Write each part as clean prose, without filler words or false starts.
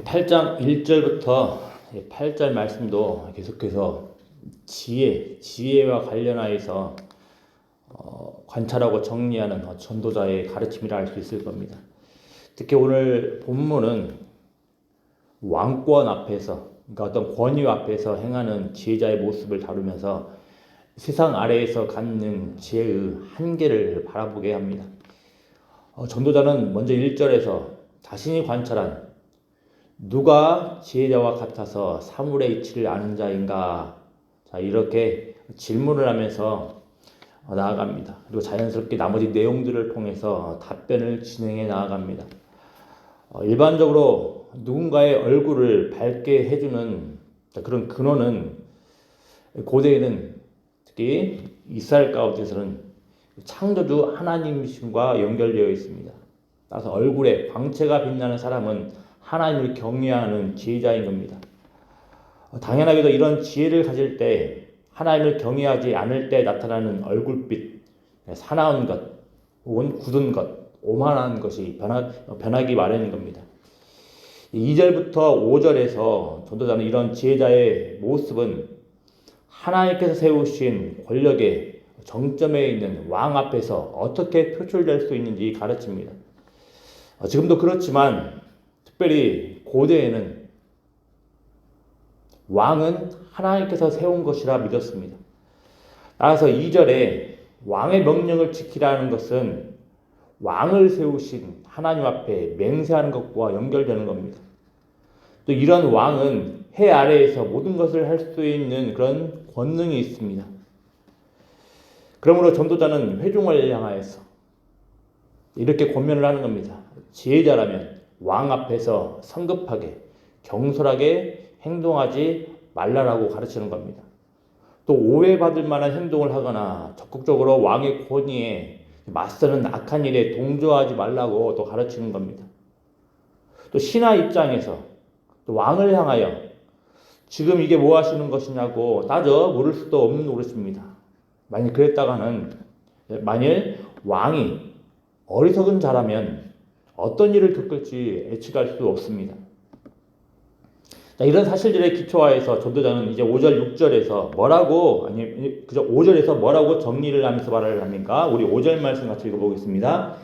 8장 1절부터 8절 말씀도 계속해서 지혜와 관련하여서 관찰하고 정리하는 전도자의 가르침이라 할 수 있을 겁니다. 특히 오늘 본문은 왕권 앞에서, 그러니까 어떤 권위 앞에서 행하는 지혜자의 모습을 다루면서 세상 아래에서 갖는 지혜의 한계를 바라보게 합니다. 전도자는 먼저 1절에서 자신이 관찰한 누가 지혜자와 같아서 사물의 이치를 아는 자인가? 자, 이렇게 질문을 하면서 나아갑니다. 그리고 자연스럽게 나머지 내용들을 통해서 답변을 진행해 나아갑니다. 일반적으로 누군가의 얼굴을 밝게 해주는 그런 근원은 고대에는 특히 이스라엘 가운데서는 창조주 하나님과 연결되어 있습니다. 따라서 얼굴에 광채가 빛나는 사람은 하나님을 경외하는 지혜자인 겁니다. 당연하게도 이런 지혜를 가질 때 하나님을 경외하지 않을 때 나타나는 얼굴빛, 사나운 것, 혹은 굳은 것, 오만한 것이 변하기 마련인 겁니다. 2절부터 5절에서 전도자는 이런 지혜자의 모습은 하나님께서 세우신 권력의 정점에 있는 왕 앞에서 어떻게 표출될 수 있는지 가르칩니다. 지금도 그렇지만 특별히 고대에는 왕은 하나님께서 세운 것이라 믿었습니다. 따라서 2절에 왕의 명령을 지키라는 것은 왕을 세우신 하나님 앞에 맹세하는 것과 연결되는 겁니다. 또 이런 왕은 해 아래에서 모든 것을 할 수 있는 그런 권능이 있습니다. 그러므로 전도자는 회중을 향하여서 이렇게 권면을 하는 겁니다. 지혜자라면 왕 앞에서 성급하게 경솔하게 행동하지 말라라고 가르치는 겁니다. 또 오해받을 만한 행동을 하거나 적극적으로 왕의 권위에 맞서는 악한 일에 동조하지 말라고 또 가르치는 겁니다. 또 신하 입장에서 또 왕을 향하여 지금 이게 뭐 하시는 것이냐고 따져 물을 수도 없는 노릇입니다. 만일 왕이 어리석은 자라면 어떤 일을 겪을지 예측할 수 없습니다. 자, 이런 사실들에 기초하여서 전도자는 이제 5절, 6절에서 그저 5절에서 뭐라고 정리를 하면서 말을 합니까? 우리 5절 말씀 같이 읽어보겠습니다.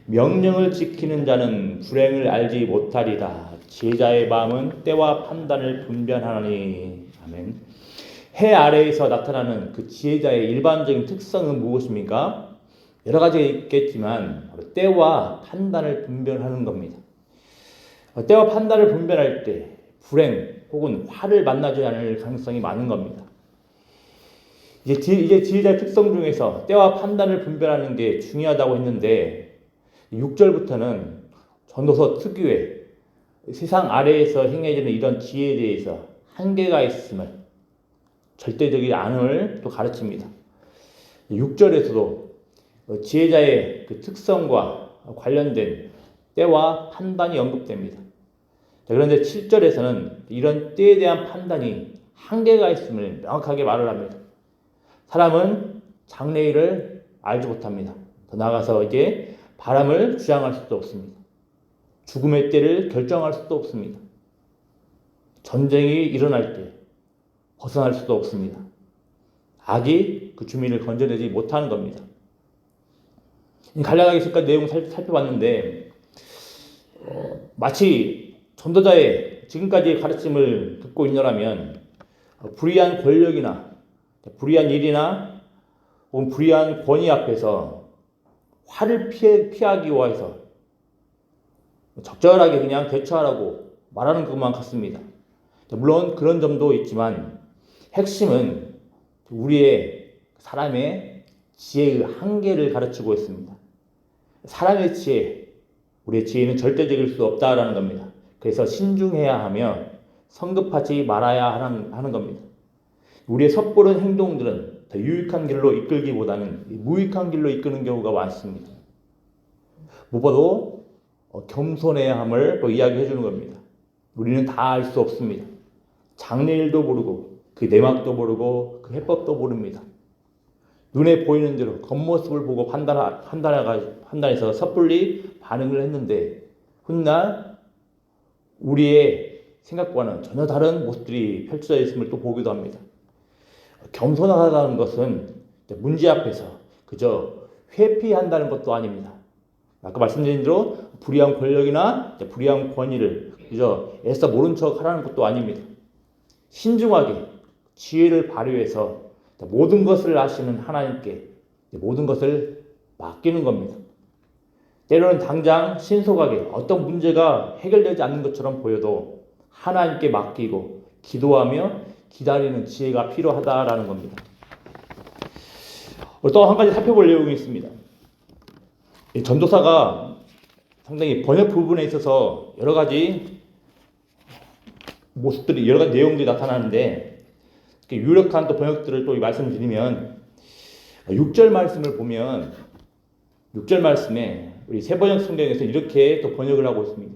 명령을 지키는 자는 불행을 알지 못하리다. 지혜자의 마음은 때와 판단을 분별하나니. 아멘. 해 아래에서 나타나는 그 지혜자의 일반적인 특성은 무엇입니까? 여러 가지가 있겠지만 때와 판단을 분별하는 겁니다. 때와 판단을 분별할 때 불행 혹은 화를 만나지 않을 가능성이 많은 겁니다. 이제 지혜자의 특성 중에서 때와 판단을 분별하는 게 중요하다고 했는데 6절부터는 전도서 특유의 세상 아래에서 행해지는 이런 지혜에 대해서 한계가 있음을, 절대적이지 않음을 또 가르칩니다. 6절에서도 지혜자의 그 특성과 관련된 때와 판단이 언급됩니다. 그런데 7절에서는 이런 때에 대한 판단이 한계가 있음을 명확하게 말을 합니다. 사람은 장래일을 알지 못합니다. 더 나아가서 이제 바람을 주장할 수도 없습니다. 죽음의 때를 결정할 수도 없습니다. 전쟁이 일어날 때 벗어날 수도 없습니다. 악이 그 주민을 건져내지 못하는 겁니다. 간략하게 지금까지 내용을 살펴봤는데 마치 전도자의 지금까지의 가르침을 듣고 있노라면 불의한 권력이나 불의한 일이나 혹은 불의한 권위 앞에서 화를 피하기 위해서 적절하게 그냥 대처하라고 말하는 것만 같습니다. 물론 그런 점도 있지만 핵심은 사람의 지혜의 한계를 가르치고 있습니다. 사람의 지혜, 우리의 지혜는 절대적일 수 없다라는 겁니다. 그래서 신중해야 하며 성급하지 말아야 하는 겁니다. 우리의 섣부른 행동들은 더 유익한 길로 이끌기보다는 무익한 길로 이끄는 경우가 많습니다. 무엇보다도 겸손해야 함을 또 이야기해 주는 겁니다. 우리는 다 알 수 없습니다. 장래일도 모르고 그 내막도 모르고 그 해법도 모릅니다. 눈에 보이는 대로 겉모습을 보고 판단해서 섣불리 반응을 했는데 훗날 우리의 생각과는 전혀 다른 모습들이 펼쳐져 있음을 또 보기도 합니다. 겸손하다는 것은 문제 앞에서 그저 회피한다는 것도 아닙니다. 아까 말씀드린 대로 불의한 권력이나 불의한 권위를 그저 애써 모른 척 하라는 것도 아닙니다. 신중하게 지혜를 발휘해서 모든 것을 아시는 하나님께 모든 것을 맡기는 겁니다. 때로는 당장 신속하게 어떤 문제가 해결되지 않는 것처럼 보여도 하나님께 맡기고 기도하며 기다리는 지혜가 필요하다라는 겁니다. 또 한 가지 살펴볼 내용이 있습니다. 전도사가 상당히 번역 부분에 있어서 여러 가지 모습들이, 여러 가지 내용들이 나타나는데, 유력한 또 번역들을 또 말씀드리면, 6절 말씀을 보면, 6절 말씀에 우리 새번역 성경에서 이렇게 또 번역을 하고 있습니다.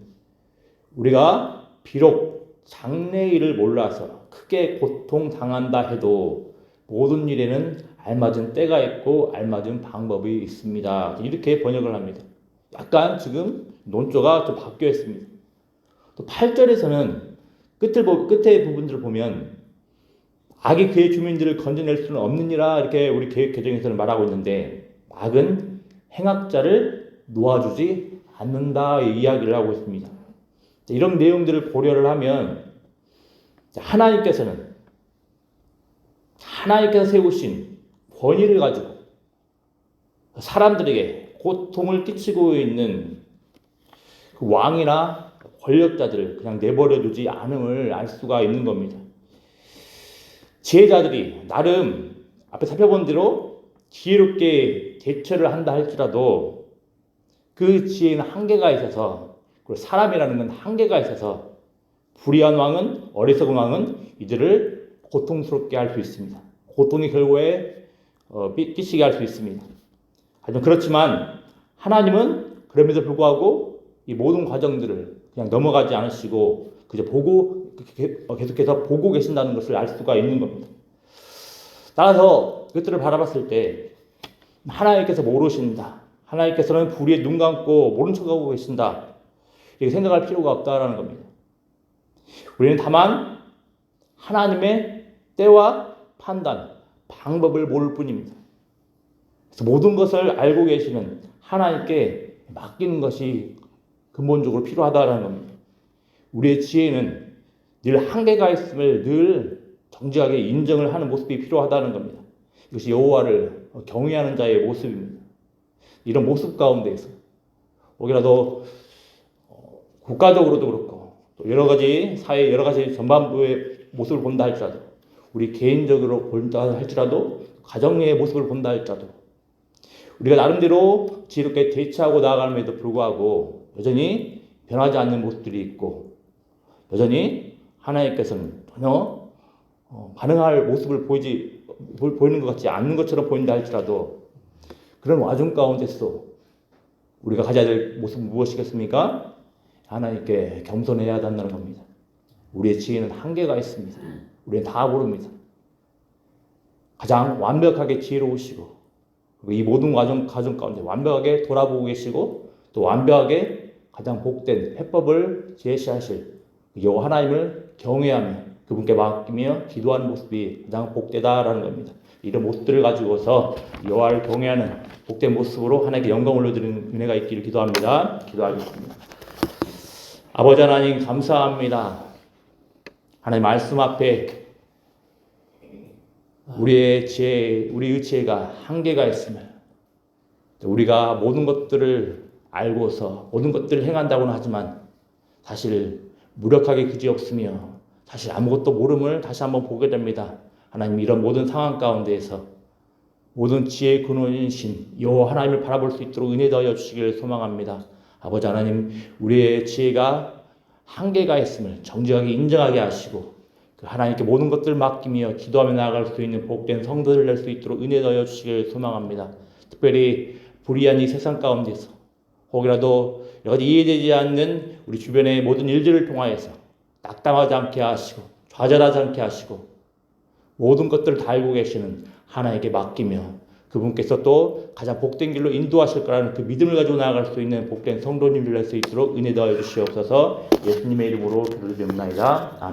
우리가 비록 장래일을 몰라서 크게 고통당한다 해도 모든 일에는 알맞은 때가 있고 알맞은 방법이 있습니다. 이렇게 번역을 합니다. 약간 지금 논조가 좀 바뀌어 있습니다. 또 8절에서는 끝의 부분들을 보면 악이 그의 주민들을 건져낼 수는 없느니라 이렇게 우리 개정에서는 말하고 있는데, 악은 행악자를 놓아주지 않는다 이야기를 하고 있습니다. 이런 내용들을 고려를 하면 하나님께서 세우신 권위를 가지고 사람들에게 고통을 끼치고 있는 그 왕이나 권력자들을 그냥 내버려 두지 않음을 알 수가 있는 겁니다. 지혜자들이 나름 앞에 살펴본 대로 지혜롭게 대처를 한다 할지라도 그 지혜는 한계가 있어서, 그리고 사람이라는 건 한계가 있어서 불의한 왕은, 어리석은 왕은 이들을 고통스럽게 할 수 있습니다. 고통이 결국에 끼치게 할 수 있습니다. 하지만 그렇지만 하나님은 그럼에도 불구하고 이 모든 과정들을 그냥 넘어가지 않으시고 그저 계속해서 보고 계신다는 것을 알 수가 있는 겁니다. 따라서 그것들을 바라봤을 때 하나님께서 모르신다, 하나님께서는 불의에 눈 감고 모른 척하고 계신다, 이렇게 생각할 필요가 없다라는 겁니다. 우리는 다만 하나님의 때와 판단, 방법을 모를 뿐입니다. 그래서 모든 것을 알고 계시는 하나님께 맡기는 것이 근본적으로 필요하다는 겁니다. 우리의 지혜는 늘 한계가 있음을 늘 정직하게 인정을 하는 모습이 필요하다는 겁니다. 이것이 여호와를 경외하는 자의 모습입니다. 이런 모습 가운데에서 혹이라도 국가적으로도 그렇고 또 여러 가지 사회 여러 가지 전반부의 모습을 본다 할지라도, 우리 개인적으로 본다 할지라도, 가정의 모습을 본다 할지라도 우리가 나름대로 지혜롭게 대처하고 나아감에도 불구하고 여전히 변하지 않는 모습들이 있고, 여전히 하나님께서는 전혀 반응할 모습을 보이는 것 같지 않는 것처럼 보인다 할지라도, 그런 와중 가운데서 우리가 가져야 될 모습은 무엇이겠습니까? 하나님께 겸손해야 한다는 겁니다. 우리의 지혜는 한계가 있습니다. 우리는 다 모릅니다. 가장 완벽하게 지혜로우시고, 그리고 이 모든 가정 가운데 완벽하게 돌아보고 계시고, 또 완벽하게 가장 복된 해법을 제시하실 여호와 하나님을 경외하며 그분께 맡기며 기도하는 모습이 가장 복되다라는 겁니다. 이런 모습들을 가지고서 여호와를 경외하는 복된 모습으로 하나님께 영광 올려드리는 은혜가 있기를 기도합니다. 기도하겠습니다. 아버지 하나님 감사합니다. 하나님 말씀 앞에 우리의 지혜가 한계가 있음을, 우리가 모든 것들을 알고서 모든 것들을 행한다고는 하지만 사실 무력하게 그지없으며 사실 아무것도 모름을 다시 한번 보게 됩니다. 하나님, 이런 모든 상황 가운데에서 모든 지혜의 근원이신 여호와 하나님을 바라볼 수 있도록 은혜 더하여 주시기를 소망합니다. 아버지 하나님, 우리의 지혜가 한계가 있음을 정직하게 인정하게 하시고 그 하나님께 모든 것들을 맡기며 기도하며 나아갈 수 있는 복된 성도를 낼 수 있도록 은혜 더하여 주시기를 소망합니다. 특별히 불의한 이 세상 가운데서 혹이라도 여러 가지 이해되지 않는 우리 주변의 모든 일들을 통하여서 낙담하지 않게 하시고 좌절하지 않게 하시고 모든 것들을 다 알고 계시는 하나님께 맡기며 그분께서 또 가장 복된 길로 인도하실 거라는 그 믿음을 가지고 나아갈 수 있는 복된 성도님들 될 수 있도록 은혜 더해 주시옵소서. 예수님의 이름으로 기도드립니다. 아멘.